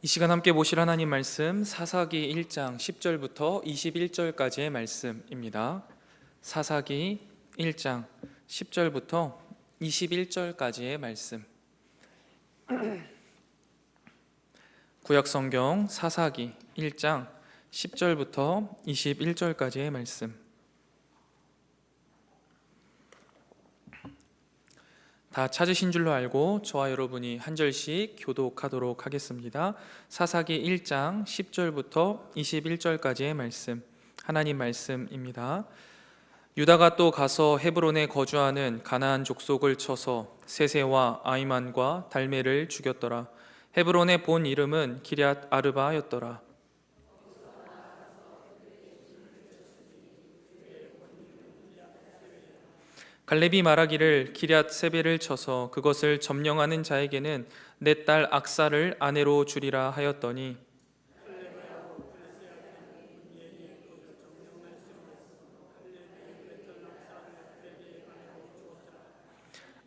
이 시간 함께 보실 하나님 말씀 사사기 1장 10절부터 21절까지의 말씀입니다. 사사기 1장 10절부터 21절까지의 말씀. 구약성경 사사기 1장 10절부터 21절까지의 말씀. 다 찾으신 줄로 알고 저와 여러분이 한 절씩 교독하도록 하겠습니다. 사사기 1장 10절부터 21절까지의 말씀, 하나님 말씀입니다. 유다가 또 가서 헤브론에 거주하는 가나안 족속을 쳐서 세세와 아이만과 달메를 죽였더라. 헤브론의 본 이름은 기럇 아르바였더라. 갈렙이 말하기를 기럇 세베를 쳐서 그것을 점령하는 자에게는 내 딸 악사를 아내로 주리라 하였더니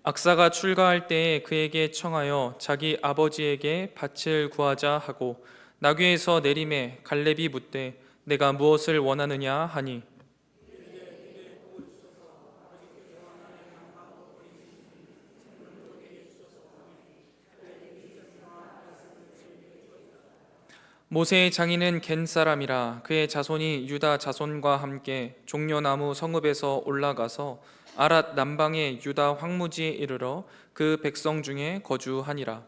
악사가 출가할 때에 그에게 청하여 자기 아버지에게 밭을 구하자 하고 나귀에서 내림에 갈렙이 묻되 내가 무엇을 원하느냐 하니 모세의 장인은 겐 사람이라 그의 자손이 유다 자손과 함께 종려나무 성읍에서 올라가서 아랏 남방의 유다 황무지에 이르러 그 백성 중에 거주하니라.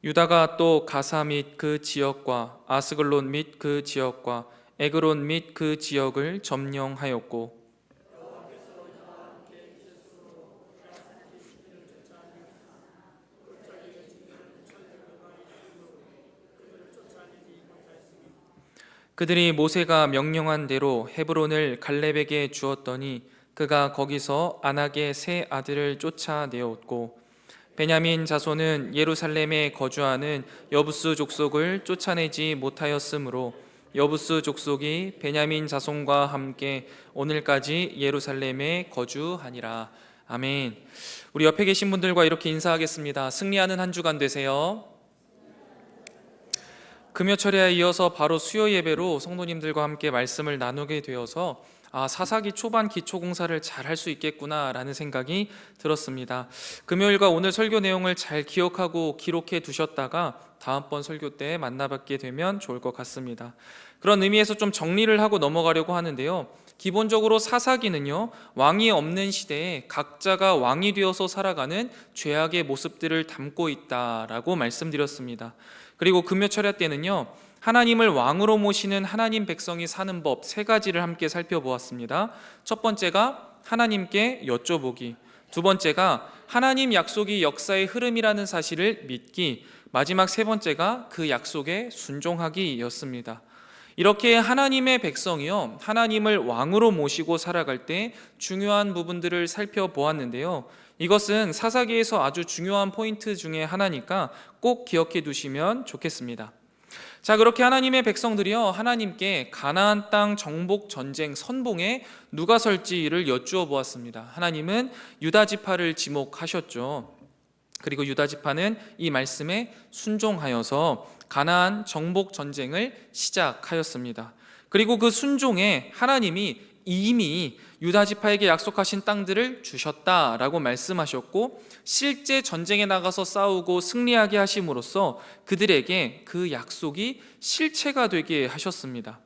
유다가 또 가사 및 그 지역과 아스글론 및 그 지역과 에그론 및 그 지역을 점령하였고 그들이 모세가 명령한 대로 헤브론을 갈렙에게 주었더니 그가 거기서 아낙의 세 아들을 쫓아내었고 베냐민 자손은 예루살렘에 거주하는 여부스 족속을 쫓아내지 못하였으므로 여부스 족속이 베냐민 자손과 함께 오늘까지 예루살렘에 거주하니라. 아멘. 우리 옆에 계신 분들과 이렇게 인사하겠습니다. 승리하는 한 주간 되세요. 금요철에 이어서 바로 수요 예배로 성도님들과 함께 말씀을 나누게 되어서 사사기 초반 기초공사를 잘 할 수 있겠구나라는 생각이 들었습니다. 금요일과 오늘 설교 내용을 잘 기억하고 기록해 두셨다가 다음번 설교 때 만나뵙게 되면 좋을 것 같습니다. 그런 의미에서 좀 정리를 하고 넘어가려고 하는데요. 기본적으로 사사기는요, 왕이 없는 시대에 각자가 왕이 되어서 살아가는 죄악의 모습들을 담고 있다라고 말씀드렸습니다. 그리고 금요철야 때는요, 하나님을 왕으로 모시는 하나님 백성이 사는 법 세 가지를 함께 살펴보았습니다. 첫 번째가 하나님께 여쭤보기, 두 번째가 하나님 약속이 역사의 흐름이라는 사실을 믿기, 마지막 세 번째가 그 약속에 순종하기였습니다. 이렇게 하나님의 백성이요, 하나님을 왕으로 모시고 살아갈 때 중요한 부분들을 살펴보았는데요. 이것은 사사기에서 아주 중요한 포인트 중에 하나니까 꼭 기억해 두시면 좋겠습니다. 자, 그렇게 하나님의 백성들이요, 하나님께 가나안 땅 정복 전쟁 선봉에 누가 설지를 여쭈어 보았습니다. 하나님은 유다 지파를 지목하셨죠. 그리고 유다 지파는 이 말씀에 순종하여서 가나안 정복 전쟁을 시작하였습니다. 그리고 그 순종에 하나님이 이미 유다 지파에게 약속하신 땅들을 주셨다라고 말씀하셨고, 실제 전쟁에 나가서 싸우고 승리하게 하심으로써 그들에게 그 약속이 실체가 되게 하셨습니다.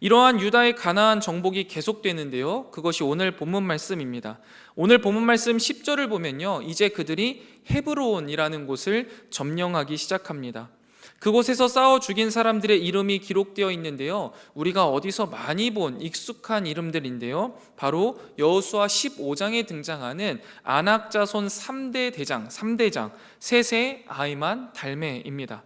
이러한 유다의 가나안 정복이 계속되는데요, 그것이 오늘 본문 말씀입니다. 오늘 본문 말씀 10절을 보면요, 이제 그들이 헤브론이라는 곳을 점령하기 시작합니다. 그곳에서 싸워 죽인 사람들의 이름이 기록되어 있는데요, 우리가 어디서 많이 본 익숙한 이름들인데요, 바로 여호수아 15장에 등장하는 아낙 자손 3대장 세세, 아이만, 달메입니다.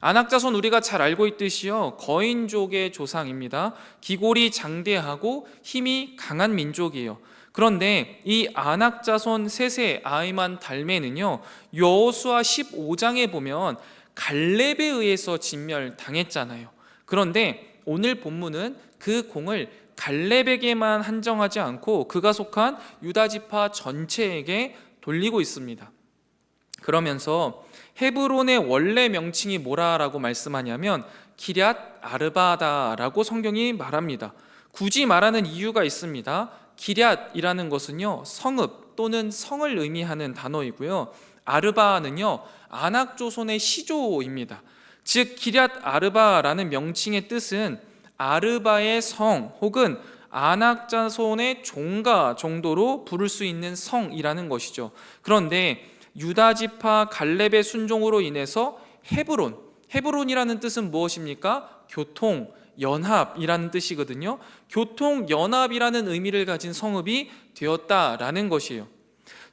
아낙 자손 우리가 잘 알고 있듯이요, 거인족의 조상입니다. 기골이 장대하고 힘이 강한 민족이에요. 그런데 이 아낙 자손 세세, 아이만, 달메는요, 여호수아 15장에 보면 갈렙에 의해서 진멸당했잖아요. 그런데 오늘 본문은 그 공을 갈렙에게만 한정하지 않고 그가 속한 유다 지파 전체에게 돌리고 있습니다. 그러면서 헤브론의 원래 명칭이 뭐라라고 말씀하냐면 기럇 아르바다라고 성경이 말합니다. 굳이 말하는 이유가 있습니다. 기럇이라는 것은요, 성읍 또는 성을 의미하는 단어이고요, 아르바는요, 아낙 조선의 시조입니다. 즉 기럇 아르바라는 명칭의 뜻은 아르바의 성 혹은 아낙 자손의 종가 정도로 부를 수 있는 성이라는 것이죠. 그런데 유다 지파 갈렙의 순종으로 인해서 헤브론이라는 뜻은 무엇입니까? 교통, 연합이라는 뜻이거든요. 교통, 연합이라는 의미를 가진 성읍이 되었다라는 것이에요.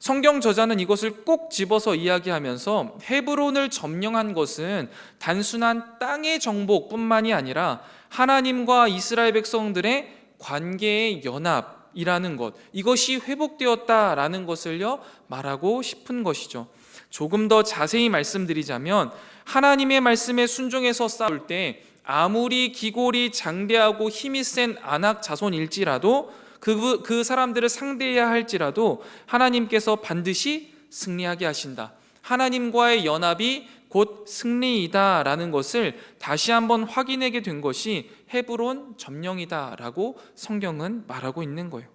성경 저자는 이것을 꼭 집어서 이야기하면서 헤브론을 점령한 것은 단순한 땅의 정복뿐만이 아니라 하나님과 이스라엘 백성들의 관계의 연합이라는 것, 이것이 회복되었다라는 것을요 말하고 싶은 것이죠. 조금 더 자세히 말씀드리자면 하나님의 말씀에 순종해서 싸울 때 아무리 기골이 장대하고 힘이 센 아낙 자손일지라도 그 사람들을 상대해야 할지라도 하나님께서 반드시 승리하게 하신다. 하나님과의 연합이 곧 승리이다라는 것을 다시 한번 확인하게 된 것이 헤브론 점령이다라고 성경은 말하고 있는 거예요.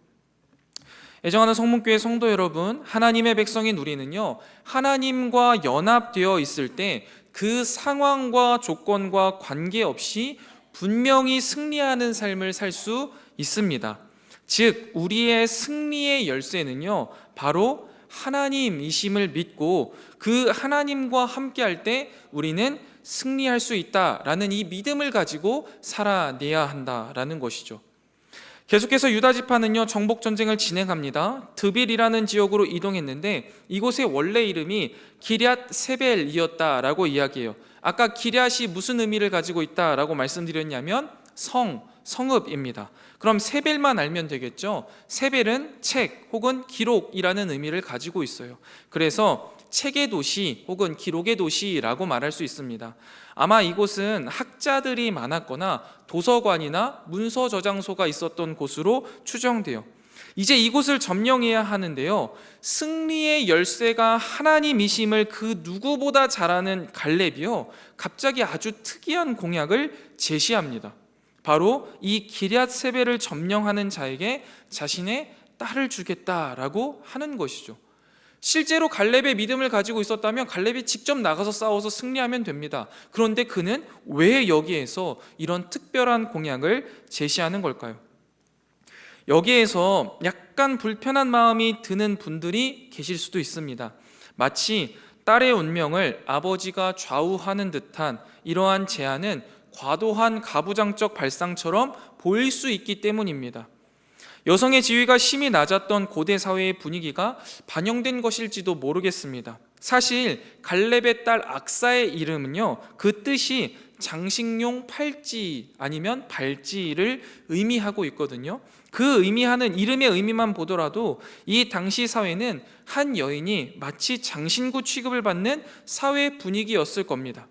애정하는 성문교회 성도 여러분, 하나님의 백성인 우리는요, 하나님과 연합되어 있을 때 그 상황과 조건과 관계없이 분명히 승리하는 삶을 살 수 있습니다. 즉 우리의 승리의 열쇠는요, 바로 하나님이심을 믿고 그 하나님과 함께할 때 우리는 승리할 수 있다라는 이 믿음을 가지고 살아내야 한다라는 것이죠. 계속해서 유다 지파는요, 정복 전쟁을 진행합니다. 드빌이라는 지역으로 이동했는데 이곳의 원래 이름이 기럇 세벨이었다라고 이야기해요. 아까 기럇이 무슨 의미를 가지고 있다라고 말씀드렸냐면 성읍입니다. 그럼 세벨만 알면 되겠죠. 세벨은 책 혹은 기록이라는 의미를 가지고 있어요. 그래서 책의 도시 혹은 기록의 도시라고 말할 수 있습니다. 아마 이곳은 학자들이 많았거나 도서관이나 문서 저장소가 있었던 곳으로 추정돼요. 이제 이곳을 점령해야 하는데요, 승리의 열쇠가 하나님이심을 그 누구보다 잘 아는 갈렙이요, 갑자기 아주 특이한 공약을 제시합니다. 바로 이 기럇 세벨을 점령하는 자에게 자신의 딸을 주겠다라고 하는 것이죠. 실제로 갈렙의 믿음을 가지고 있었다면 갈렙이 직접 나가서 싸워서 승리하면 됩니다. 그런데 그는 왜 여기에서 이런 특별한 공약을 제시하는 걸까요? 여기에서 약간 불편한 마음이 드는 분들이 계실 수도 있습니다. 마치 딸의 운명을 아버지가 좌우하는 듯한 이러한 제안은 과도한 가부장적 발상처럼 보일 수 있기 때문입니다. 여성의 지위가 심히 낮았던 고대 사회의 분위기가 반영된 것일지도 모르겠습니다. 사실 갈렙의 딸 악사의 이름은요, 그 뜻이 장식용 팔찌 아니면 발찌를 의미하고 있거든요. 그 의미하는 이름의 의미만 보더라도 이 당시 사회는 한 여인이 마치 장신구 취급을 받는 사회 분위기였을 겁니다.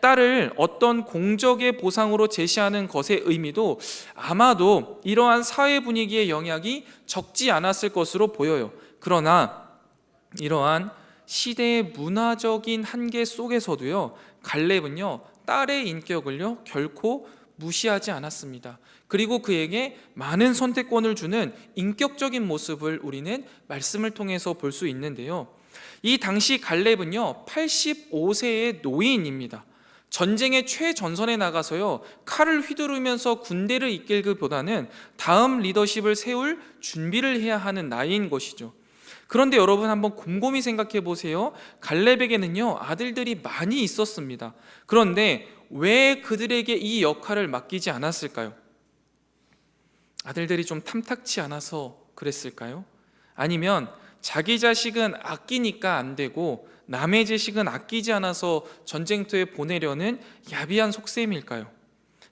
딸을 어떤 공적의 보상으로 제시하는 것의 의미도 아마도 이러한 사회 분위기의 영향이 적지 않았을 것으로 보여요. 그러나 이러한 시대의 문화적인 한계 속에서도요, 갈렙은요, 딸의 인격을요 결코 무시하지 않았습니다. 그리고 그에게 많은 선택권을 주는 인격적인 모습을 우리는 말씀을 통해서 볼 수 있는데요, 이 당시 갈렙은요 85세의 노인입니다. 전쟁의 최전선에 나가서요 칼을 휘두르면서 군대를 이끌기보다는 다음 리더십을 세울 준비를 해야 하는 나이인 것이죠. 그런데 여러분 한번 곰곰이 생각해 보세요. 갈렙에게는요 아들들이 많이 있었습니다. 그런데 왜 그들에게 이 역할을 맡기지 않았을까요? 아들들이 좀 탐탁치 않아서 그랬을까요? 아니면 자기 자식은 아끼니까 안 되고 남의 자식은 아끼지 않아서 전쟁터에 보내려는 야비한 속셈일까요?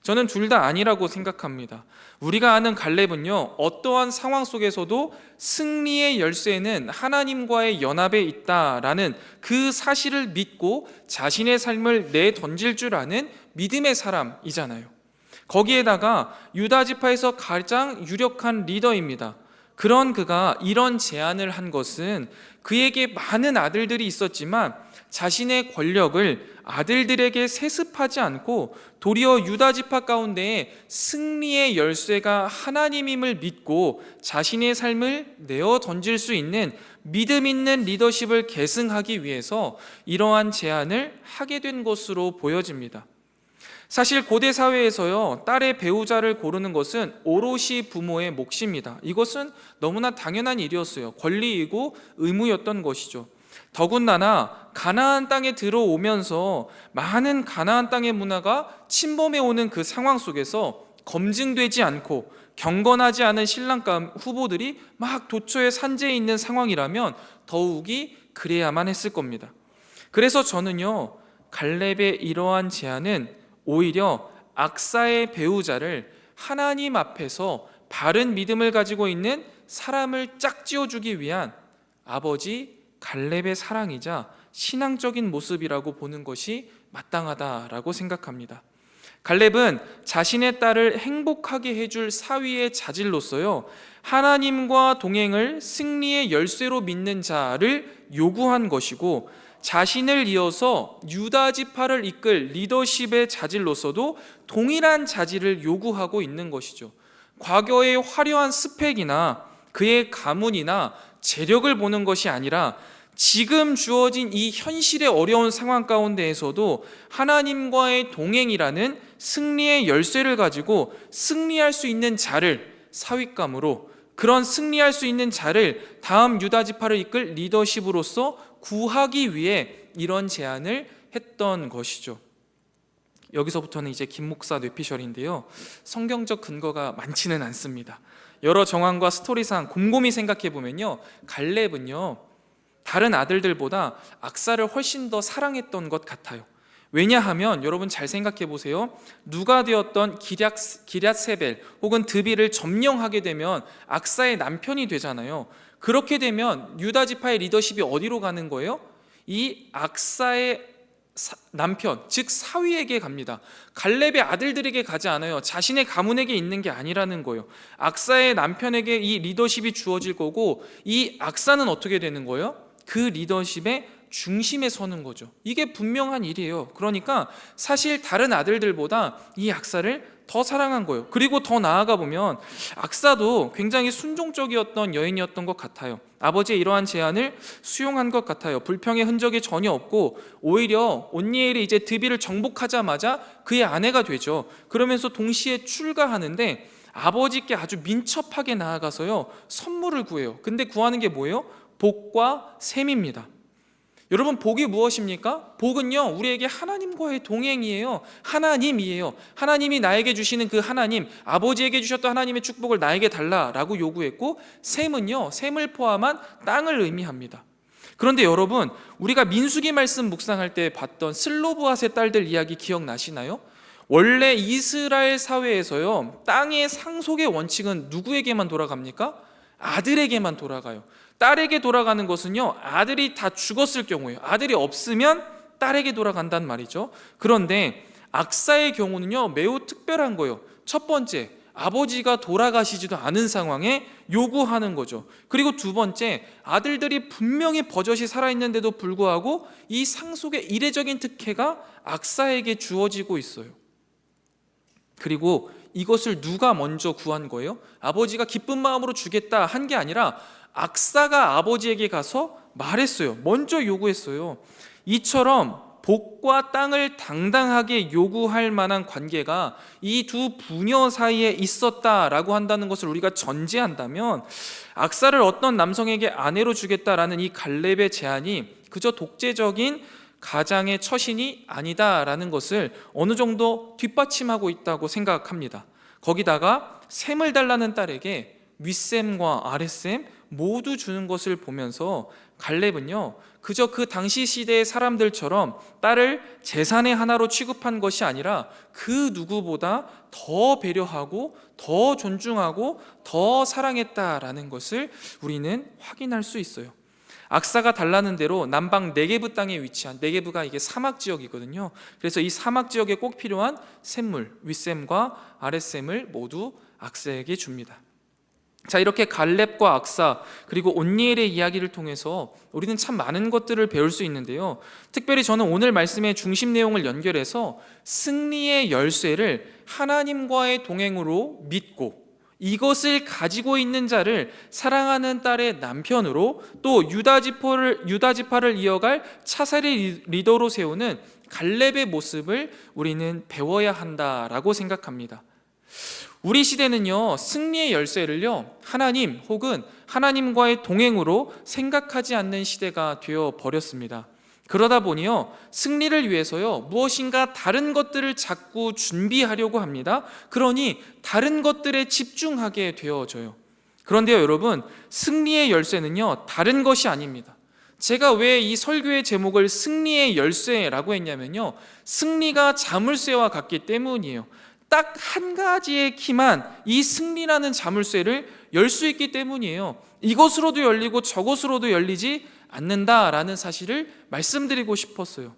저는 둘 다 아니라고 생각합니다. 우리가 아는 갈렙은요 어떠한 상황 속에서도 승리의 열쇠는 하나님과의 연합에 있다라는 그 사실을 믿고 자신의 삶을 내던질 줄 아는 믿음의 사람이잖아요. 거기에다가 유다 지파에서 가장 유력한 리더입니다. 그런 그가 이런 제안을 한 것은 그에게 많은 아들들이 있었지만 자신의 권력을 아들들에게 세습하지 않고 도리어 유다 지파 가운데에 승리의 열쇠가 하나님임을 믿고 자신의 삶을 내어 던질 수 있는 믿음 있는 리더십을 계승하기 위해서 이러한 제안을 하게 된 것으로 보여집니다. 사실 고대 사회에서요, 딸의 배우자를 고르는 것은 오롯이 부모의 몫입니다. 이것은 너무나 당연한 일이었어요. 권리이고 의무였던 것이죠. 더군다나 가나안 땅에 들어오면서 많은 가나안 땅의 문화가 침범해 오는 그 상황 속에서 검증되지 않고 경건하지 않은 신랑감 후보들이 막 도처에 산재해 있는 상황이라면 더욱이 그래야만 했을 겁니다. 그래서 저는요, 갈렙의 이러한 제안은 오히려 악사의 배우자를 하나님 앞에서 바른 믿음을 가지고 있는 사람을 짝지어주기 위한 아버지 갈렙의 사랑이자 신앙적인 모습이라고 보는 것이 마땅하다라고 생각합니다. 갈렙은 자신의 딸을 행복하게 해줄 사위의 자질로서요, 하나님과 동행을 승리의 열쇠로 믿는 자를 요구한 것이고, 자신을 이어서 유다 지파를 이끌 리더십의 자질로서도 동일한 자질을 요구하고 있는 것이죠. 과거의 화려한 스펙이나 그의 가문이나 재력을 보는 것이 아니라 지금 주어진 이 현실의 어려운 상황 가운데에서도 하나님과의 동행이라는 승리의 열쇠를 가지고 승리할 수 있는 자를 사윗감으로, 그런 승리할 수 있는 자를 다음 유다 지파를 이끌 리더십으로서 구하기 위해 이런 제안을 했던 것이죠. 여기서부터는 이제 김 목사 뇌피셜인데요, 성경적 근거가 많지는 않습니다. 여러 정황과 스토리상 곰곰이 생각해 보면요, 갈렙은요 다른 아들들보다 악사를 훨씬 더 사랑했던 것 같아요. 왜냐하면 여러분 잘 생각해 보세요. 누가 되었던 기럇세벨 혹은 드비를 점령하게 되면 악사의 남편이 되잖아요. 그렇게 되면 유다 지파의 리더십이 어디로 가는 거예요? 이 악사의 남편, 즉 사위에게 갑니다. 갈렙의 아들들에게 가지 않아요. 자신의 가문에게 있는 게 아니라는 거예요. 악사의 남편에게 이 리더십이 주어질 거고, 이 악사는 어떻게 되는 거예요? 그 리더십의 중심에 서는 거죠. 이게 분명한 일이에요. 그러니까 사실 다른 아들들보다 이 악사를 더 사랑한 거예요. 그리고 더 나아가 보면 악사도 굉장히 순종적이었던 여인이었던 것 같아요. 아버지의 이러한 제안을 수용한 것 같아요. 불평의 흔적이 전혀 없고, 오히려 온니엘이 이제 드비를 정복하자마자 그의 아내가 되죠. 그러면서 동시에 출가하는데 아버지께 아주 민첩하게 나아가서요, 선물을 구해요. 근데 구하는 게 뭐예요? 복과 셈입니다. 여러분, 복이 무엇입니까? 복은요, 우리에게 하나님과의 동행이에요. 하나님이에요. 하나님이 나에게 주시는 그 하나님, 아버지에게 주셨던 하나님의 축복을 나에게 달라라고 요구했고, 셈은요, 셈을 포함한 땅을 의미합니다. 그런데 여러분, 우리가 민수기 말씀 묵상할 때 봤던 슬로브앗의 딸들 이야기 기억나시나요? 원래 이스라엘 사회에서요, 땅의 상속의 원칙은 누구에게만 돌아갑니까? 아들에게만 돌아가요. 딸에게 돌아가는 것은요, 아들이 다 죽었을 경우에요. 아들이 없으면 딸에게 돌아간단 말이죠. 그런데 악사의 경우는요, 매우 특별한 거예요. 첫 번째, 아버지가 돌아가시지도 않은 상황에 요구하는 거죠. 그리고 두 번째, 아들들이 분명히 버젓이 살아있는데도 불구하고 이 상속의 이례적인 특혜가 악사에게 주어지고 있어요. 그리고 이것을 누가 먼저 구한 거예요? 아버지가 기쁜 마음으로 주겠다 한 게 아니라 악사가 아버지에게 가서 말했어요. 먼저 요구했어요. 이처럼 복과 땅을 당당하게 요구할 만한 관계가 이 두 부녀 사이에 있었다라고 한다는 것을 우리가 전제한다면, 악사를 어떤 남성에게 아내로 주겠다라는 이 갈렙의 제안이 그저 독재적인 가장의 처신이 아니다라는 것을 어느 정도 뒷받침하고 있다고 생각합니다. 거기다가 셈을 달라는 딸에게 윗셈과 아랫셈 모두 주는 것을 보면서 갈렙은요, 그저 그 당시 시대의 사람들처럼 딸을 재산의 하나로 취급한 것이 아니라 그 누구보다 더 배려하고 더 존중하고 더 사랑했다라는 것을 우리는 확인할 수 있어요. 악사가 달라는 대로 남방 네게브 땅에 위치한, 네게브가 이게 사막 지역이거든요. 그래서 이 사막 지역에 꼭 필요한 샘물, 윗샘과 아랫샘을 모두 악사에게 줍니다. 자, 이렇게 갈렙과 악사 그리고 온니엘의 이야기를 통해서 우리는 참 많은 것들을 배울 수 있는데요. 특별히 저는 오늘 말씀의 중심 내용을 연결해서 승리의 열쇠를 하나님과의 동행으로 믿고 이것을 가지고 있는 자를 사랑하는 딸의 남편으로, 또 유다 지파를 이어갈 차세리 리더로 세우는 갈렙의 모습을 우리는 배워야 한다라고 생각합니다. 우리 시대는요, 승리의 열쇠를요, 하나님 혹은 하나님과의 동행으로 생각하지 않는 시대가 되어 버렸습니다. 그러다 보니요, 승리를 위해서요, 무엇인가 다른 것들을 자꾸 준비하려고 합니다. 그러니 다른 것들에 집중하게 되어져요. 그런데요, 여러분, 승리의 열쇠는요, 다른 것이 아닙니다. 제가 왜 이 설교의 제목을 승리의 열쇠라고 했냐면요, 승리가 자물쇠와 같기 때문이에요. 딱 한 가지의 키만 이 승리라는 자물쇠를 열 수 있기 때문이에요. 이것으로도 열리고 저것으로도 열리지 않는다라는 사실을 말씀드리고 싶었어요.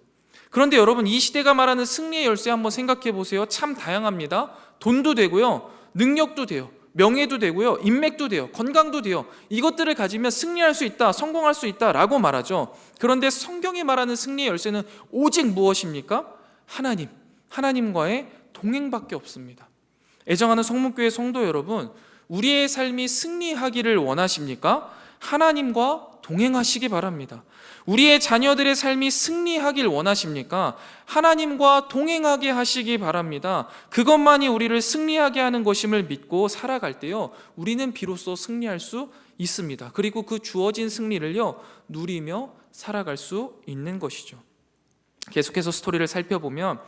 그런데 여러분, 이 시대가 말하는 승리의 열쇠 한번 생각해 보세요. 참 다양합니다. 돈도 되고요, 능력도 돼요, 명예도 되고요, 인맥도 돼요, 건강도 돼요. 이것들을 가지면 승리할 수 있다, 성공할 수 있다라고 말하죠. 그런데 성경이 말하는 승리의 열쇠는 오직 무엇입니까? 하나님과의 동행밖에 없습니다. 애정하는 성문교회 성도 여러분, 우리의 삶이 승리하기를 원하십니까? 하나님과 동행하시기 바랍니다. 우리의 자녀들의 삶이 승리하길 원하십니까? 하나님과 동행하게 하시기 바랍니다. 그것만이 우리를 승리하게 하는 것임을 믿고 살아갈 때요, 우리는 비로소 승리할 수 있습니다. 그리고 그 주어진 승리를요, 누리며 살아갈 수 있는 것이죠. 계속해서 스토리를 살펴보면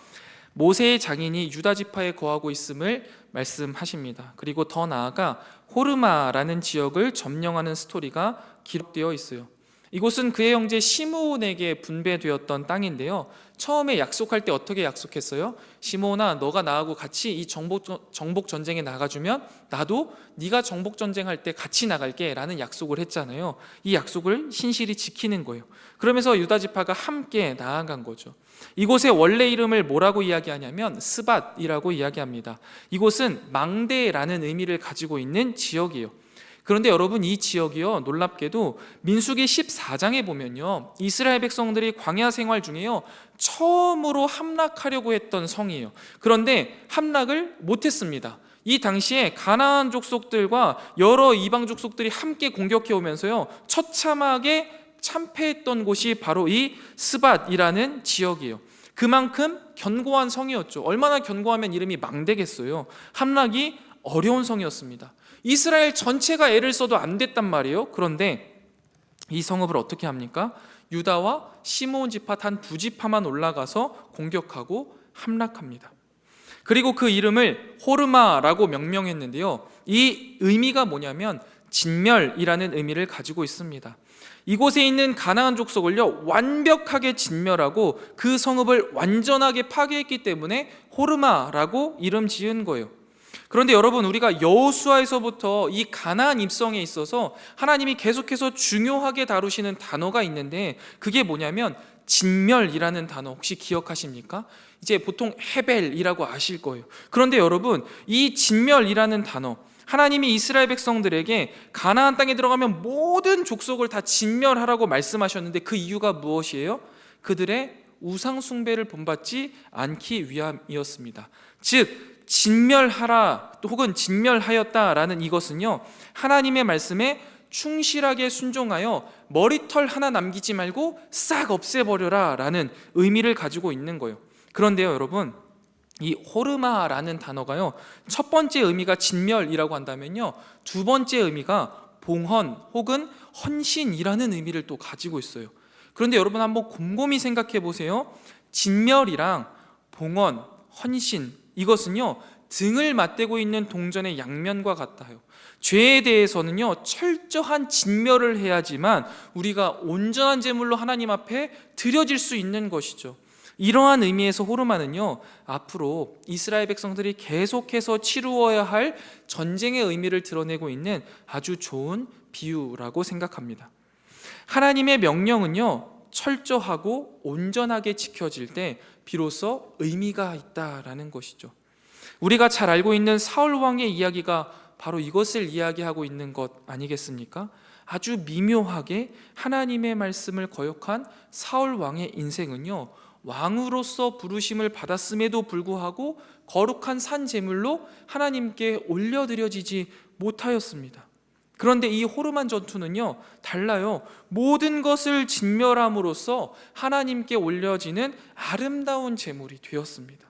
모세의 장인이 유다 지파에 거하고 있음을 말씀하십니다. 그리고 더 나아가 호르마라는 지역을 점령하는 스토리가 기록되어 있어요. 이곳은 그의 형제 시므온에게 분배되었던 땅인데요, 처음에 약속할 때 어떻게 약속했어요? 시므온아, 너가 나하고 같이 이 정복 전쟁에 나가주면 나도 네가 정복 전쟁할 때 같이 나갈게 라는 약속을 했잖아요. 이 약속을 신실히 지키는 거예요. 그러면서 유다 지파가 함께 나아간 거죠. 이곳의 원래 이름을 뭐라고 이야기하냐면 스밧이라고 이야기합니다. 이곳은 망대라는 의미를 가지고 있는 지역이에요. 그런데 여러분, 이 지역이요, 놀랍게도 민수기 14장에 보면요, 이스라엘 백성들이 광야 생활 중에요, 처음으로 함락하려고 했던 성이에요. 그런데 함락을 못했습니다. 이 당시에 가나안 족속들과 여러 이방 족속들이 함께 공격해 오면서요, 처참하게 참패했던 곳이 바로 이 스밧이라는 지역이에요. 그만큼 견고한 성이었죠. 얼마나 견고하면 이름이 망대겠어요. 함락이 어려운 성이었습니다. 이스라엘 전체가 애를 써도 안 됐단 말이에요. 그런데 이 성읍을 어떻게 합니까? 유다와 시므온 지파 단 두 지파만 올라가서 공격하고 함락합니다. 그리고 그 이름을 호르마라고 명명했는데요, 이 의미가 뭐냐면 진멸이라는 의미를 가지고 있습니다. 이곳에 있는 가나안 족속을요, 완벽하게 진멸하고 그 성읍을 완전하게 파괴했기 때문에 호르마라고 이름 지은 거예요. 그런데 여러분, 우리가 여호수아에서부터 이 가나안 입성에 있어서 하나님이 계속해서 중요하게 다루시는 단어가 있는데, 그게 뭐냐면 진멸이라는 단어 혹시 기억하십니까? 이제 보통 헤벨이라고 아실 거예요. 그런데 여러분, 이 진멸이라는 단어, 하나님이 이스라엘 백성들에게 가나안 땅에 들어가면 모든 족속을 다 진멸하라고 말씀하셨는데 그 이유가 무엇이에요? 그들의 우상 숭배를 본받지 않기 위함이었습니다. 즉 진멸하라 혹은 진멸하였다라는 이것은요, 하나님의 말씀에 충실하게 순종하여 머리털 하나 남기지 말고 싹 없애버려라 라는 의미를 가지고 있는 거예요. 그런데요 여러분, 이 호르마라는 단어가요, 첫 번째 의미가 진멸이라고 한다면요, 두 번째 의미가 봉헌 혹은 헌신이라는 의미를 또 가지고 있어요. 그런데 여러분, 한번 곰곰이 생각해 보세요. 진멸이랑 봉헌, 헌신, 이것은요 등을 맞대고 있는 동전의 양면과 같아요. 죄에 대해서는요 철저한 진멸을 해야지만 우리가 온전한 제물로 하나님 앞에 드려질 수 있는 것이죠. 이러한 의미에서 호르마는요, 앞으로 이스라엘 백성들이 계속해서 치루어야 할 전쟁의 의미를 드러내고 있는 아주 좋은 비유라고 생각합니다. 하나님의 명령은요, 철저하고 온전하게 지켜질 때 비로소 의미가 있다라는 것이죠. 우리가 잘 알고 있는 사울 왕의 이야기가 바로 이것을 이야기하고 있는 것 아니겠습니까? 아주 미묘하게 하나님의 말씀을 거역한 사울 왕의 인생은요, 왕으로서 부르심을 받았음에도 불구하고 거룩한 산 제물로 하나님께 올려드려지지 못하였습니다. 그런데 이 호르만 전투는요, 달라요. 모든 것을 진멸함으로써 하나님께 올려지는 아름다운 제물이 되었습니다.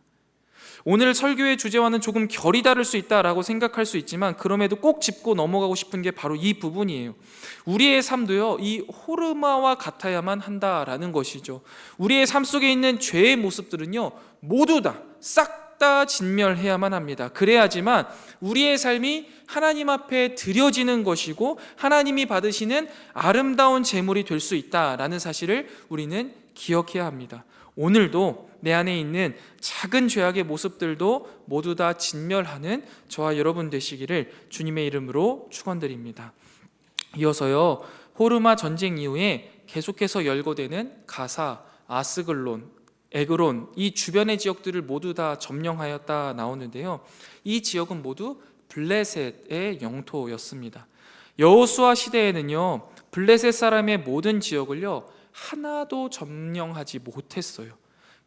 오늘 설교의 주제와는 조금 결이 다를 수 있다라고 생각할 수 있지만, 그럼에도 꼭 짚고 넘어가고 싶은 게 바로 이 부분이에요. 우리의 삶도요, 이 호르마와 같아야만 한다라는 것이죠. 우리의 삶 속에 있는 죄의 모습들은요, 모두 싹 다 진멸해야만 합니다. 그래야지만 우리의 삶이 하나님 앞에 드려지는 것이고 하나님이 받으시는 아름다운 제물이 될 수 있다라는 사실을 우리는 기억해야 합니다. 오늘도 내 안에 있는 작은 죄악의 모습들도 모두 다 진멸하는 저와 여러분 되시기를 주님의 이름으로 축원드립니다. 이어서요, 호르마 전쟁 이후에 계속해서 열거되는 가사, 아스글론, 에그론, 이 주변의 지역들을 모두 다 점령하였다 나오는데요, 이 지역은 모두 블레셋의 영토였습니다. 여호수아 시대에는요, 블레셋 사람의 모든 지역을요 하나도 점령하지 못했어요.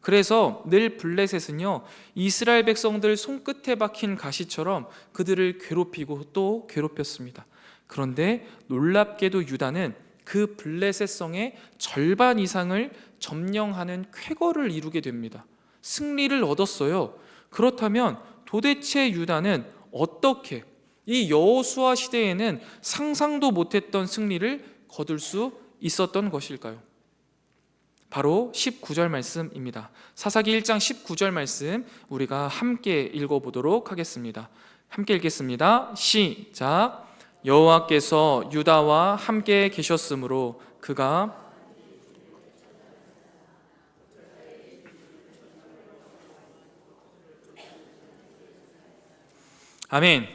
그래서 늘 블레셋은요, 이스라엘 백성들 손끝에 박힌 가시처럼 그들을 괴롭히고 또 괴롭혔습니다. 그런데 놀랍게도 유다는 그 블레셋 성의 절반 이상을 점령하는 쾌거를 이루게 됩니다. 승리를 얻었어요. 그렇다면 도대체 유다는 어떻게 이 여호수아 시대에는 상상도 못했던 승리를 거둘 수 있었던 것일까요? 바로 19절 말씀입니다. 사사기 1장 19절 말씀 우리가 함께 읽어보도록 하겠습니다. 함께 읽겠습니다. 시작. 여호와께서 유다와 함께 계셨으므로 그가 아멘.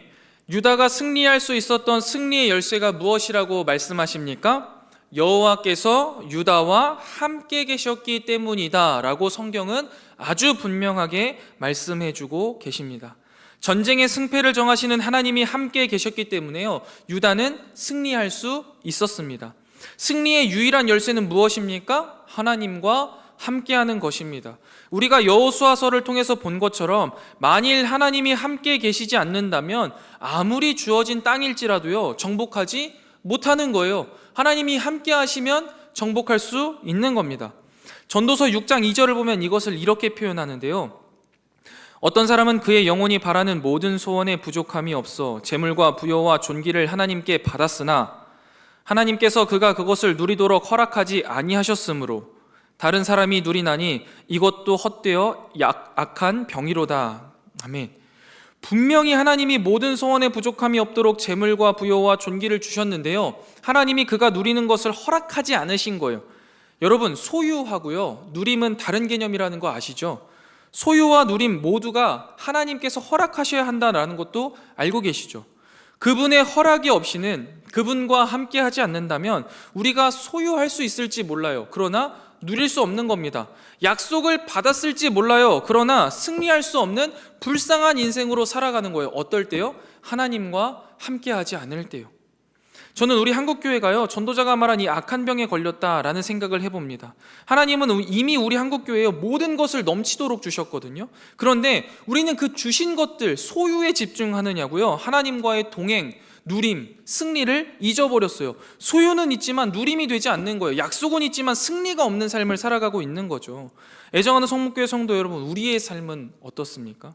유다가 승리할 수 있었던 승리의 열쇠가 무엇이라고 말씀하십니까? 여호와께서 유다와 함께 계셨기 때문이다 라고 성경은 아주 분명하게 말씀해주고 계십니다. 전쟁의 승패를 정하시는 하나님이 함께 계셨기 때문에요, 유다는 승리할 수 있었습니다. 승리의 유일한 열쇠는 무엇입니까? 하나님과 함께하는 것입니다. 우리가 여호수아서를 통해서 본 것처럼 만일 하나님이 함께 계시지 않는다면 아무리 주어진 땅일지라도요 정복하지 못하는 거예요. 하나님이 함께 하시면 정복할 수 있는 겁니다. 전도서 6장 2절을 보면 이것을 이렇게 표현하는데요, 어떤 사람은 그의 영혼이 바라는 모든 소원에 부족함이 없어 재물과 부여와 존귀를 하나님께 받았으나 하나님께서 그가 그것을 누리도록 허락하지 아니하셨으므로 다른 사람이 누리나니 이것도 헛되어 악한 병이로다. 아멘. 분명히 하나님이 모든 소원에 부족함이 없도록 재물과 부여와 존귀를 주셨는데요, 하나님이 그가 누리는 것을 허락하지 않으신 거예요. 여러분, 소유하고요 누림은 다른 개념이라는 거 아시죠? 소유와 누림 모두가 하나님께서 허락하셔야 한다는 것도 알고 계시죠? 그분의 허락이 없이는, 그분과 함께 하지 않는다면 우리가 소유할 수 있을지 몰라요. 그러나 누릴 수 없는 겁니다. 약속을 받았을지 몰라요. 그러나 승리할 수 없는 불쌍한 인생으로 살아가는 거예요. 어떨 때요? 하나님과 함께 하지 않을 때요. 저는 우리 한국교회가요 전도자가 말한 이 악한 병에 걸렸다라는 생각을 해봅니다. 하나님은 이미 우리 한국교회에 모든 것을 넘치도록 주셨거든요. 그런데 우리는 그 주신 것들 소유에 집중하느냐고요, 하나님과의 동행, 누림, 승리를 잊어버렸어요. 소유는 있지만 누림이 되지 않는 거예요. 약속은 있지만 승리가 없는 삶을 살아가고 있는 거죠. 애정하는 성목교회 성도 여러분, 우리의 삶은 어떻습니까?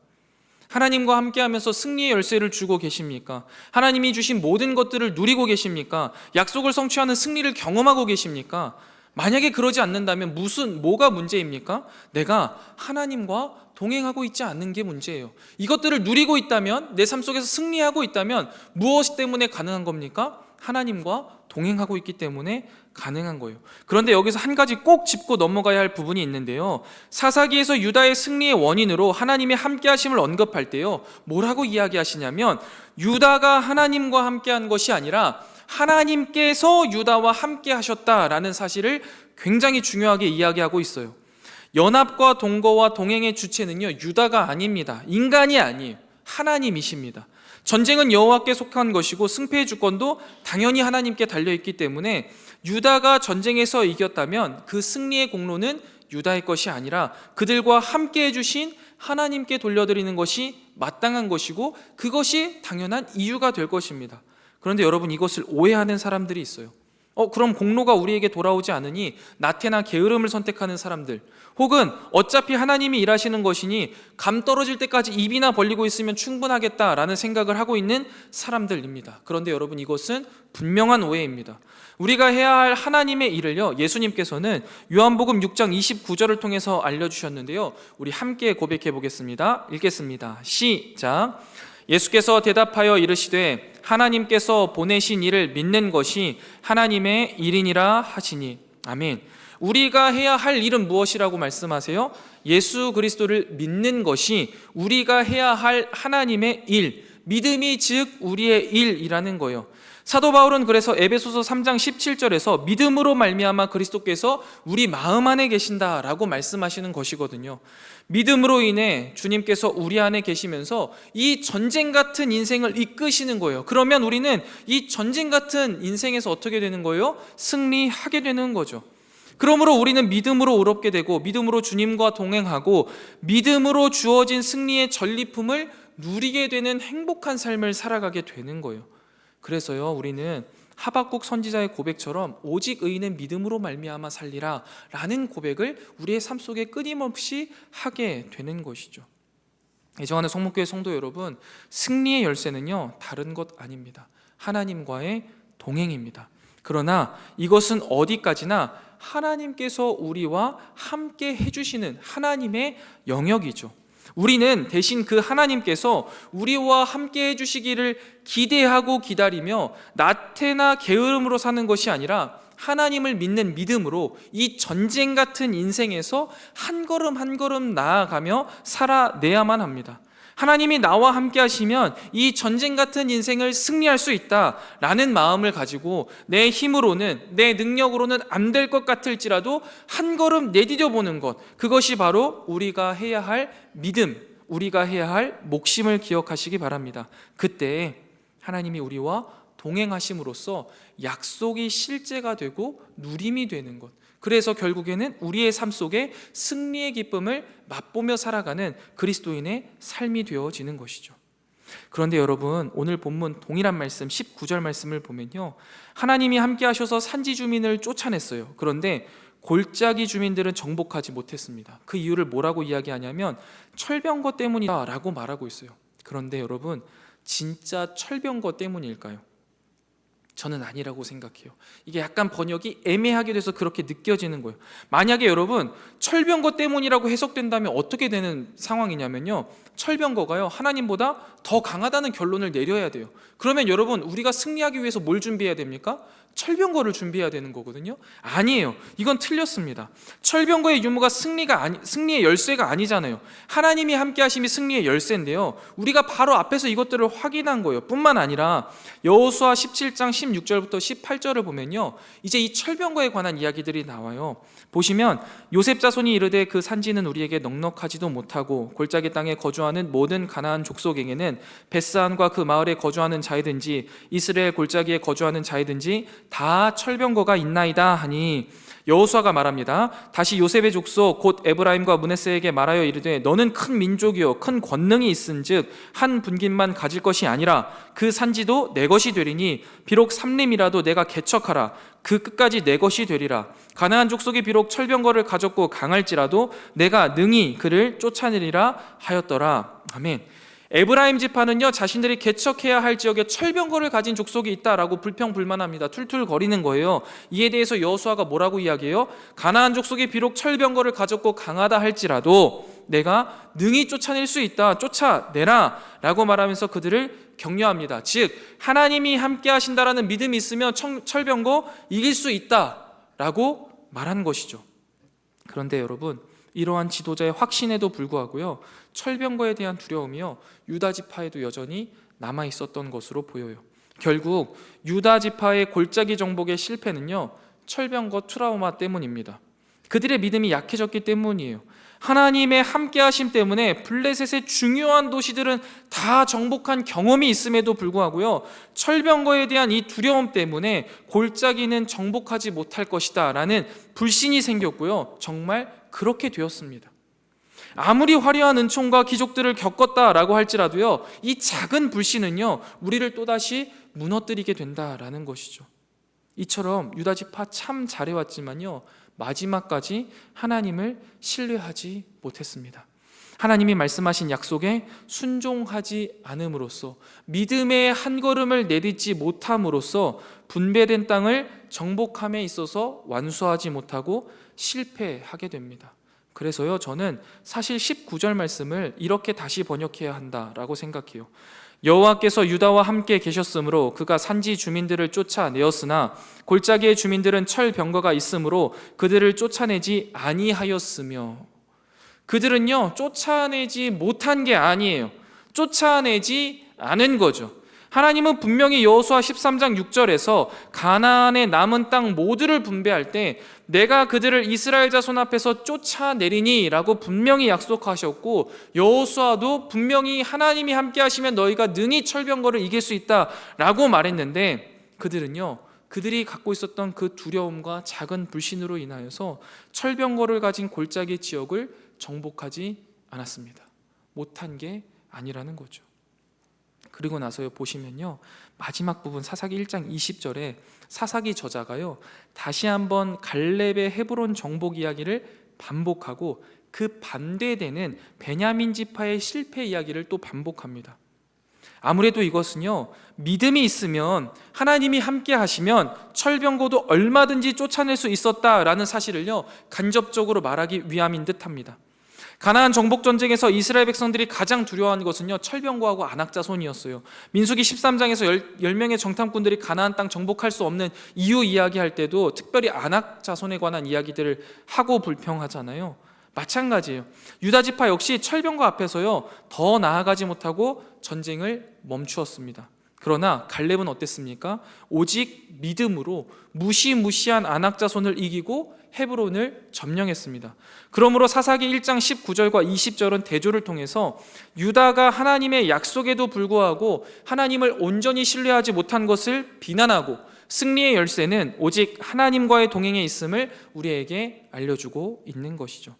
하나님과 함께하면서 승리의 열쇠를 주고 계십니까? 하나님이 주신 모든 것들을 누리고 계십니까? 약속을 성취하는 승리를 경험하고 계십니까? 만약에 그러지 않는다면 뭐가 문제입니까? 내가 하나님과 동행하고 있지 않는 게 문제예요. 이것들을 누리고 있다면, 내 삶 속에서 승리하고 있다면 무엇 때문에 가능한 겁니까? 하나님과 동행하고 있기 때문에 가능한 거예요. 그런데 여기서 한 가지 꼭 짚고 넘어가야 할 부분이 있는데요, 사사기에서 유다의 승리의 원인으로 하나님의 함께 하심을 언급할 때요 뭐라고 이야기하시냐면, 유다가 하나님과 함께한 것이 아니라 하나님께서 유다와 함께 하셨다라는 사실을 굉장히 중요하게 이야기하고 있어요. 연합과 동거와 동행의 주체는요, 유다가 아닙니다. 인간이 아니에요. 하나님이십니다. 전쟁은 여호와께 속한 것이고 승패의 주권도 당연히 하나님께 달려있기 때문에 유다가 전쟁에서 이겼다면 그 승리의 공로는 유다의 것이 아니라 그들과 함께 해주신 하나님께 돌려드리는 것이 마땅한 것이고 그것이 당연한 이유가 될 것입니다. 그런데 여러분, 이것을 오해하는 사람들이 있어요. 그럼 공로가 우리에게 돌아오지 않으니 나태나 게으름을 선택하는 사람들, 혹은 어차피 하나님이 일하시는 것이니 감 떨어질 때까지 입이나 벌리고 있으면 충분하겠다라는 생각을 하고 있는 사람들입니다. 그런데 여러분, 이것은 분명한 오해입니다. 우리가 해야 할 하나님의 일을요, 예수님께서는 요한복음 6장 29절을 통해서 알려주셨는데요, 우리 함께 고백해 보겠습니다. 읽겠습니다. 시작. 예수께서 대답하여 이르시되 하나님께서 보내신 이를 믿는 것이 하나님의 일이니라 하시니. 아멘. 우리가 해야 할 일은 무엇이라고 말씀하세요? 예수 그리스도를 믿는 것이 우리가 해야 할 하나님의 일, 믿음이 즉 우리의 일이라는 거예요. 사도 바울은 그래서 에베소서 3장 17절에서 믿음으로 말미암아 그리스도께서 우리 마음 안에 계신다라고 말씀하시는 것이거든요. 믿음으로 인해 주님께서 우리 안에 계시면서 이 전쟁 같은 인생을 이끄시는 거예요. 그러면 우리는 이 전쟁 같은 인생에서 어떻게 되는 거예요? 승리하게 되는 거죠. 그러므로 우리는 믿음으로 의롭게 되고 믿음으로 주님과 동행하고 믿음으로 주어진 승리의 전리품을 누리게 되는 행복한 삶을 살아가게 되는 거예요. 그래서요, 우리는 하박국 선지자의 고백처럼 오직 의인은 믿음으로 말미암아 살리라 라는 고백을 우리의 삶 속에 끊임없이 하게 되는 것이죠. 애정하는 성목교회 성도 여러분, 승리의 열쇠는요, 다른 것 아닙니다. 하나님과의 동행입니다. 그러나 이것은 어디까지나 하나님께서 우리와 함께 해주시는 하나님의 영역이죠. 우리는 대신 그 하나님께서 우리와 함께 해주시기를 기대하고 기다리며 나태나 게으름으로 사는 것이 아니라 하나님을 믿는 믿음으로 이 전쟁 같은 인생에서 한 걸음 한 걸음 나아가며 살아내야만 합니다. 하나님이 나와 함께 하시면 이 전쟁 같은 인생을 승리할 수 있다라는 마음을 가지고 내 힘으로는, 내 능력으로는 안 될 것 같을지라도 한 걸음 내디뎌 보는 것, 그것이 바로 우리가 해야 할 믿음, 우리가 해야 할 목심을 기억하시기 바랍니다. 그때 하나님이 우리와 동행하심으로써 약속이 실제가 되고 누림이 되는 것, 그래서 결국에는 우리의 삶 속에 승리의 기쁨을 맛보며 살아가는 그리스도인의 삶이 되어지는 것이죠. 그런데 여러분, 오늘 본문 동일한 말씀 19절 말씀을 보면요, 하나님이 함께 하셔서 산지 주민을 쫓아냈어요. 그런데 골짜기 주민들은 정복하지 못했습니다. 그 이유를 뭐라고 이야기하냐면 철병거 때문이다 라고 말하고 있어요. 그런데 여러분, 진짜 철병거 때문일까요? 저는 아니라고 생각해요. 이게 약간 번역이 애매하게 돼서 그렇게 느껴지는 거예요. 만약에 여러분 철병거 때문이라고 해석된다면 어떻게 되는 상황이냐면요, 철병거가요 하나님보다 더 강하다는 결론을 내려야 돼요. 그러면 여러분, 우리가 승리하기 위해서 뭘 준비해야 됩니까? 철병거를 준비해야 되는 거거든요. 아니에요. 이건 틀렸습니다. 철병거의 유무가 승리의 열쇠가 아니잖아요. 하나님이 함께 하심이 승리의 열쇠인데요, 우리가 바로 앞에서 이것들을 확인한 거예요. 뿐만 아니라 여호수아 17장 16절부터 18절을 보면요, 이제 이 철병거에 관한 이야기들이 나와요. 보시면 요셉 자손이 이르되 그 산지는 우리에게 넉넉하지도 못하고 골짜기 땅에 거주하는 모든 가나안 족속에게는 벳스안과 그 마을에 거주하는 자이든지 이스라엘 골짜기에 거주하는 자이든지 다 철병거가 있나이다 하니, 여호수아가 말합니다. 다시 요셉의 족속 곧 에브라임과 므낫세에게 말하여 이르되 너는 큰 민족이요 큰 권능이 있은즉 한 분깃만 가질 것이 아니라 그 산지도 내 것이 되리니 비록 삼림이라도 내가 개척하라 그 끝까지 내 것이 되리라. 가나안 족속이 비록 철병거를 가졌고 강할지라도 내가 능히 그를 쫓아내리라 하였더라. 아멘. 에브라임 지파는요, 자신들이 개척해야 할 지역에 철병거를 가진 족속이 있다라고 불평불만합니다. 툴툴거리는 거예요. 이에 대해서 여호수아가 뭐라고 이야기해요? 가나안 족속이 비록 철병거를 가졌고 강하다 할지라도 내가 능히 쫓아낼 수 있다, 쫓아내라 라고 말하면서 그들을 격려합니다. 즉 하나님이 함께 하신다라는 믿음이 있으면 철병거 이길 수 있다라고 말한 것이죠. 그런데 여러분, 이러한 지도자의 확신에도 불구하고요, 철병거에 대한 두려움이요 유다 지파에도 여전히 남아 있었던 것으로 보여요. 결국 유다 지파의 골짜기 정복의 실패는요, 철병거 트라우마 때문입니다. 그들의 믿음이 약해졌기 때문이에요. 하나님의 함께하심 때문에 블레셋의 중요한 도시들은 다 정복한 경험이 있음에도 불구하고요, 철병거에 대한 이 두려움 때문에 골짜기는 정복하지 못할 것이다 라는 불신이 생겼고요, 정말 그렇게 되었습니다. 아무리 화려한 은총과 기적들을 겪었다라고 할지라도요, 이 작은 불신은요, 우리를 또다시 무너뜨리게 된다라는 것이죠. 이처럼 유다 지파 참 잘해왔지만요, 마지막까지 하나님을 신뢰하지 못했습니다. 하나님이 말씀하신 약속에 순종하지 않음으로써, 믿음의 한 걸음을 내딛지 못함으로써 분배된 땅을 정복함에 있어서 완수하지 못하고 실패하게 됩니다. 그래서요, 저는 사실 19절 말씀을 이렇게 다시 번역해야 한다라고 생각해요. 여호와께서 유다와 함께 계셨으므로 그가 산지 주민들을 쫓아내었으나 골짜기의 주민들은 철병거가 있으므로 그들을 쫓아내지 아니하였으며, 그들은요, 쫓아내지 못한 게 아니에요. 쫓아내지 않은 거죠. 하나님은 분명히 여호수아 13장 6절에서 가나안의 남은 땅 모두를 분배할 때 내가 그들을 이스라엘 자손 앞에서 쫓아내리니 라고 분명히 약속하셨고, 여호수아도 분명히 하나님이 함께 하시면 너희가 능히 철병거를 이길 수 있다 라고 말했는데, 그들은요, 그들이 갖고 있었던 그 두려움과 작은 불신으로 인하여서 철병거를 가진 골짜기 지역을 정복하지 않았습니다. 못한 게 아니라는 거죠. 그리고 나서 보시면요, 마지막 부분 사사기 1장 20절에 사사기 저자가요, 다시 한번 갈렙의 헤브론 정복 이야기를 반복하고 그 반대되는 베냐민 지파의 실패 이야기를 또 반복합니다. 아무래도 이것은요, 믿음이 있으면, 하나님이 함께 하시면 철병거도 얼마든지 쫓아낼 수 있었다라는 사실을요, 간접적으로 말하기 위함인 듯합니다. 가나안 정복 전쟁에서 이스라엘 백성들이 가장 두려워하는 것은요, 철병거하고 안악자손이었어요. 민수기 13장에서 10명의 정탐꾼들이 가나안 땅 정복할 수 없는 이유 이야기할 때도 특별히 안악자손에 관한 이야기들을 하고 불평하잖아요. 마찬가지예요. 유다 지파 역시 철병거 앞에서요, 더 나아가지 못하고 전쟁을 멈추었습니다. 그러나 갈렙은 어땠습니까? 오직 믿음으로 무시무시한 안악자손을 이기고 헤브론을 점령했습니다. 그러므로 사사기 1장 19절과 20절은 대조를 통해서 유다가 하나님의 약속에도 불구하고 하나님을 온전히 신뢰하지 못한 것을 비난하고, 승리의 열쇠는 오직 하나님과의 동행에 있음을 우리에게 알려주고 있는 것이죠.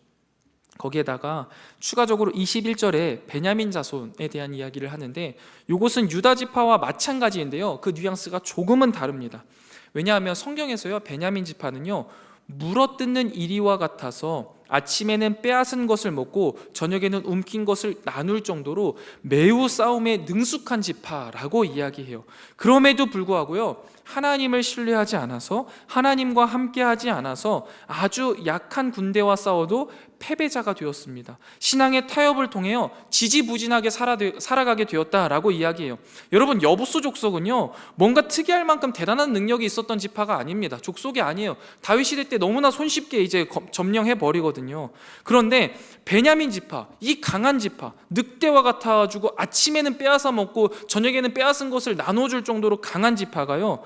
거기에다가 추가적으로 21절에 베냐민 자손에 대한 이야기를 하는데, 이것은 유다 지파와 마찬가지인데요, 그 뉘앙스가 조금은 다릅니다. 왜냐하면 성경에서요, 베냐민 지파는요, 물어뜯는 이리와 같아서 아침에는 빼앗은 것을 먹고 저녁에는 움킨 것을 나눌 정도로 매우 싸움에 능숙한 지파라고 이야기해요. 그럼에도 불구하고요, 하나님을 신뢰하지 않아서, 하나님과 함께하지 않아서 아주 약한 군대와 싸워도 패배자가 되었습니다. 신앙의 타협을 통해요, 지지부진하게 살아가게 되었다라고 이야기해요. 여러분, 여부수 족속은요, 뭔가 특이할 만큼 대단한 능력이 있었던 지파가 아닙니다. 족속이 아니에요. 다윗 시대 때 너무나 손쉽게 이제 점령해 버리거든요. 그런데 베냐민 지파, 이 강한 지파, 늑대와 같아가지고 아침에는 빼앗아 먹고 저녁에는 빼앗은 것을 나눠줄 정도로 강한 지파가요,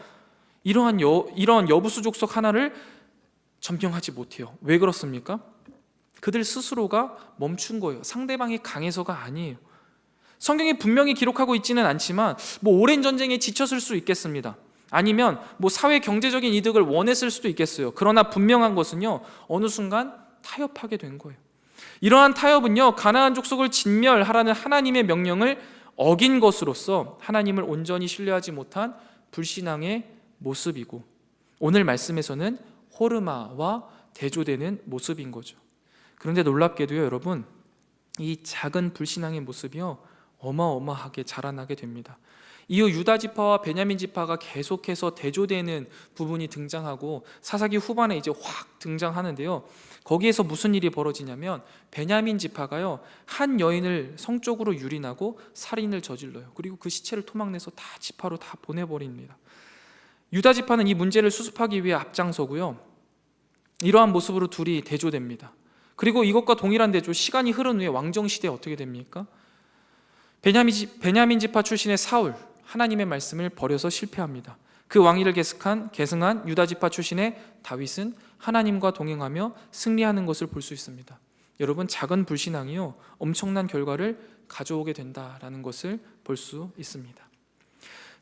이런 여부수 족속 하나를 점령하지 못해요. 왜 그렇습니까? 그들 스스로가 멈춘 거예요. 상대방이 강해서가 아니에요. 성경이 분명히 기록하고 있지는 않지만 오랜 전쟁에 지쳤을 수 있겠습니다. 아니면 사회 경제적인 이득을 원했을 수도 있겠어요. 그러나 분명한 것은요, 어느 순간 타협하게 된 거예요. 이러한 타협은요, 가나안 족속을 진멸하라는 하나님의 명령을 어긴 것으로서 하나님을 온전히 신뢰하지 못한 불신앙의 모습이고, 오늘 말씀에서는 호르마와 대조되는 모습인 거죠. 그런데 놀랍게도요, 여러분, 이 작은 불신앙의 모습이요, 어마어마하게 자라나게 됩니다. 이후 유다 지파와 베냐민 지파가 계속해서 대조되는 부분이 등장하고 사사기 후반에 이제 확 등장하는데요, 거기에서 무슨 일이 벌어지냐면 베냐민 지파가요, 한 여인을 성적으로 유린하고 살인을 저질러요. 그리고 그 시체를 토막내서 다 지파로 다 보내버립니다. 유다 지파는 이 문제를 수습하기 위해 앞장서고요, 이러한 모습으로 둘이 대조됩니다. 그리고 이것과 동일한 대조, 시간이 흐른 후에 왕정시대에 어떻게 됩니까? 베냐민 지파 출신의 사울, 하나님의 말씀을 버려서 실패합니다. 그 왕위를 계승한 유다 지파 출신의 다윗은 하나님과 동행하며 승리하는 것을 볼 수 있습니다. 여러분, 작은 불신앙이요 엄청난 결과를 가져오게 된다라는 것을 볼 수 있습니다.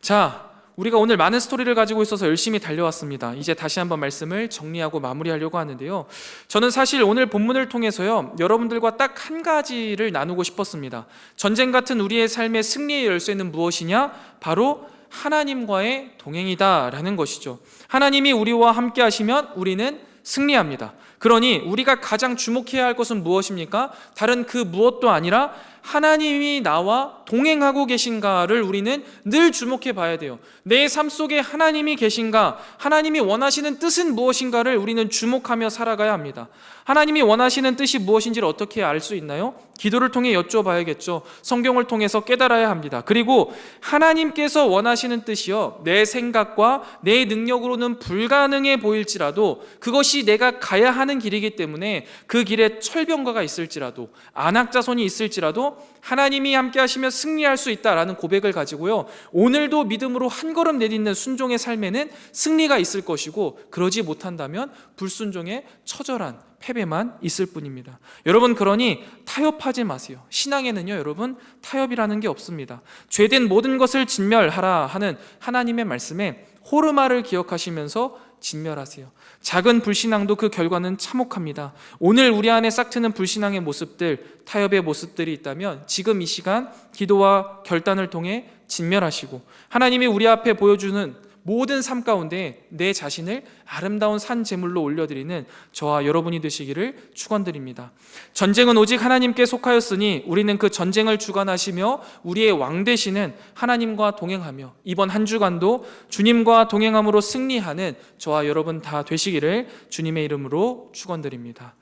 자, 우리가 오늘 많은 스토리를 가지고 있어서 열심히 달려왔습니다. 이제 다시 한번 말씀을 정리하고 마무리하려고 하는데요, 저는 사실 오늘 본문을 통해서요 여러분들과 딱 한 가지를 나누고 싶었습니다. 전쟁 같은 우리의 삶의 승리의 열쇠는 무엇이냐? 바로 하나님과의 동행이다라는 것이죠. 하나님이 우리와 함께 하시면 우리는 승리합니다. 그러니 우리가 가장 주목해야 할 것은 무엇입니까? 다른 그 무엇도 아니라 하나님이 나와 동행하고 계신가를 우리는 늘 주목해 봐야 돼요. 내 삶 속에 하나님이 계신가, 하나님이 원하시는 뜻은 무엇인가를 우리는 주목하며 살아가야 합니다. 하나님이 원하시는 뜻이 무엇인지를 어떻게 알 수 있나요? 기도를 통해 여쭤봐야겠죠. 성경을 통해서 깨달아야 합니다. 그리고 하나님께서 원하시는 뜻이요, 내 생각과 내 능력으로는 불가능해 보일지라도 그것이 내가 가야 하는 길이기 때문에 그 길에 철병가가 있을지라도 안악자손이 있을지라도 하나님이 함께 하시며 승리할 수 있다라는 고백을 가지고요, 오늘도 믿음으로 한 걸음 내딛는 순종의 삶에는 승리가 있을 것이고, 그러지 못한다면 불순종의 처절한 패배만 있을 뿐입니다. 여러분, 그러니 타협하지 마세요. 신앙에는요 여러분, 타협이라는 게 없습니다. 죄된 모든 것을 진멸하라 하는 하나님의 말씀에 호르마를 기억하시면서 진멸하세요. 작은 불신앙도 그 결과는 참혹합니다. 오늘 우리 안에 싹트는 불신앙의 모습들, 타협의 모습들이 있다면 지금 이 시간 기도와 결단을 통해 진멸하시고, 하나님이 우리 앞에 보여주는 모든 삶 가운데 내 자신을 아름다운 산 제물로 올려드리는 저와 여러분이 되시기를 축원드립니다. 전쟁은 오직 하나님께 속하였으니 우리는 그 전쟁을 주관하시며 우리의 왕 되시는 하나님과 동행하며 이번 한 주간도 주님과 동행함으로 승리하는 저와 여러분 다 되시기를 주님의 이름으로 축원드립니다.